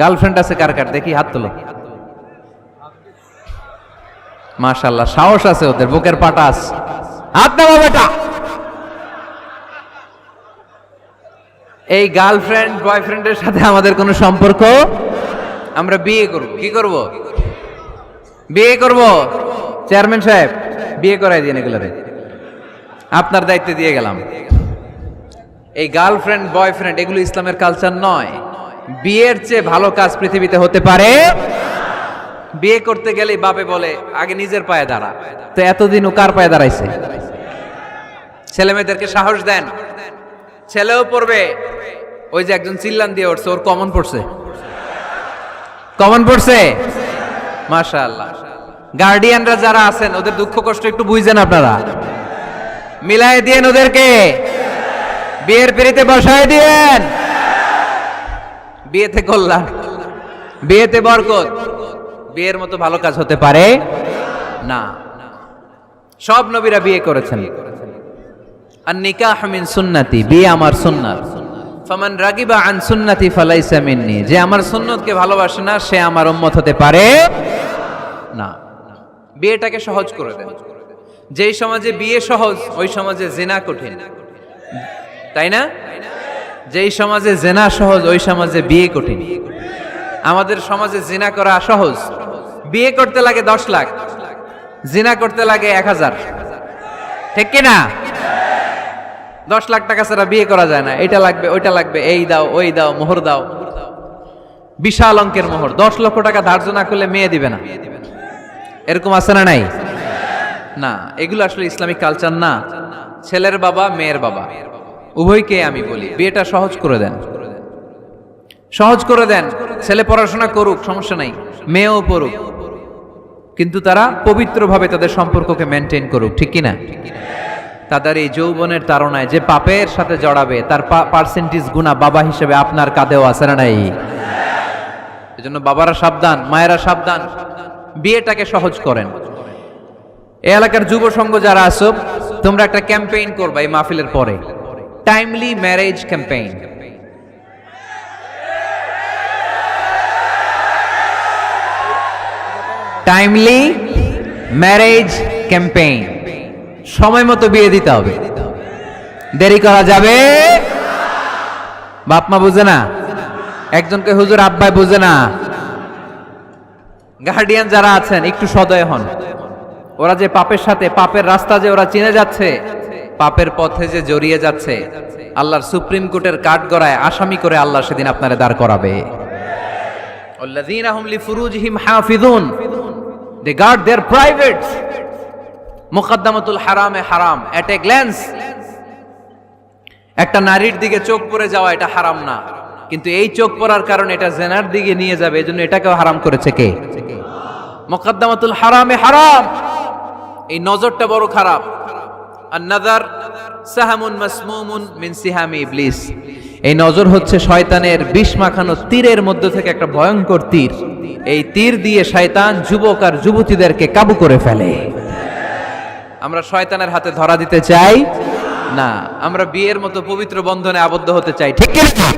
Girlfriend আছে কার কার দেখি হাত তোলো। মাশাআল্লাহ, সাহস আছে ওদের, বুকের পাটা আছে। হাত নামা বেটা। এই গার্লফ্রেন্ড বয়ফ্রেন্ডের সাথে আমাদের কোনো সম্পর্ক, আমরা বিয়ে করব। কি করব? বিয়ে করব। চেয়ারম্যান সাহেব বিয়ে করাই দিন এগুলোরে, আপনার দায়িত্বে দিয়ে গেলাম। এই গার্লফ্রেন্ড বয়ফ্রেন্ড এগুলো ইসলামের কালচার নয়। বিয়ের চেয়ে ভালো কাজ পৃথিবীতে হতে পারে। বিয়ে করতে গেলে বাপে বলে আগে নিজের পায়ে দাঁড়া। তো এতদিন ও কার পায়ে দাঁড়াইছে? ছেলে মেয়েদেরকে সাহস দেন, ছেলেও পড়বে। ওই যে একজন চিল্লান দিয়ে উঠছে, ওর কমন পড়ছে, কমন পড়ছে। মাশাআল্লাহ। গার্ডিয়ানরা যারা আছেন ওদের দুঃখ কষ্ট একটু বুঝছেন আপনারা, মিলাই দিয়েন ওদেরকে, বিয়ের পিড়িতে বসায় দিয়েন। বিয়েতে কল্যাণ, বিয়েতে বরকত। বিয়ের মতো ভালো কাজ হতে পারে না। সব নবীরা বিয়ে করেছেন। আর নিকাহ মিন সুন্নতি, বিয়ে আমার সুন্নাত। ফামান রাগিবা আন সুন্নতি ফালাইসা মিন্নি, যে আমার সুন্নতকে ভালোবাসে না সে আমার উম্মত হতে পারে না। বিয়েটাকে সহজ করে দেন। যেই সমাজে বিয়ে সহজ ওই সমাজে জিনা কঠিন, তাই না? যেই সমাজে জিনা সহজ ওই সমাজে বিয়ে কঠিন। আমাদের সমাজে জিনা করা সহজ, বিয়ে করতে লাগে 10 লাখ, জিনা করতে লাগে 1000। ঠিক কি না? 10 লাখ টাকা ছাড়া বিয়ে করা যায় না। এটা লাগবে, ওইটা লাগবে, এই দাও, ওই দাও, মোহর দাও, বিশাল অঙ্কের মোহর। 10 লক্ষ টাকা ধার্য না করলে মেয়ে দিবে না। এরকম আছে না নাই? না, এগুলো আসলে ইসলামিক কালচার না। ছেলের বাবা মেয়ের বাবা উভয়কে আমি বলি বিয়েটা সহজ করে দেন, সহজ করে দেন। ছেলে পড়াশোনা করুক, সমস্যা নাই, মেয়েও পড়ুক, কিন্তু তারা পবিত্রভাবে তাদের সম্পর্ককে মেনটেন করুক। ঠিক কিনা? তাদের এই যৌবনের তাড়নায় যে পাপের সাথে জড়াবে তার পার্সেন্টেজ গুণা বাবা হিসেবে আপনার কাঁধেও আছে না নাই? এজন্য বাবারা সাবধান, মায়েরা সাবধান, বিয়েটাকে সহজ করেন। এই এলাকার যুব সংঘ যারা আছো, তোমরা একটা ক্যাম্পেইন করবা এই মাহফিলের পরে, timely marriage campaign. Timely marriage campaign. সময় মতো বিয়ে দিতে হবে, দেরি করা যাবে। বাপ মা বুঝে না, একজনকে হুজুর আব্বাই বুঝে না। গার্ডিয়ান যারা আছেন একটু সদয় হন। ওরা যে পাপের সাথে, পাপের রাস্তা যে ওরা চিনে যাচ্ছে, পাপের পথে যে জড়িয়ে যাচ্ছে, আল্লাহর সুপ্রিম কোর্টের কাঠগড়ায় আসামি করে আল্লাহ সেদিন আপনারে দাঁড় করাবে। আল্লাযীনা হুম লিফুরুজিহিম হাফিজুন, দে গার্ড देयर প্রাইভেটস। মুকদ্দামাতুল হারামে হারাম, এট এ গ্ল্যান্স। একটা নারীর দিকে চোখ পড়ে যাওয়া এটা হারাম না, কিন্তু এই চোখ পড়ার কারণে এটা জেনার দিকে নিয়ে যাবে, এজন্য এটাকেও হারাম করেছে কে? মুকদ্দামাতুল হারামে হারাম। এই নজরটা বড় খারাপ। আর নাযার সাহামুন মাসমুমুন মিন সিহামি ইবলিস। এই নজর হচ্ছে শয়তানের বিষ মাখানো তীরের মধ্য থেকে একটা ভয়ঙ্কর তীর। এই তীর দিয়ে শয়তান যুবক আর যুবতীদেরকে কাবু করে ফেলে। আমরা শয়তানের হাতে ধরা দিতে চাই না, আমরা বিয়ের মতো পবিত্র বন্ধনে আবদ্ধ হতে চাই। ঠিক কি না?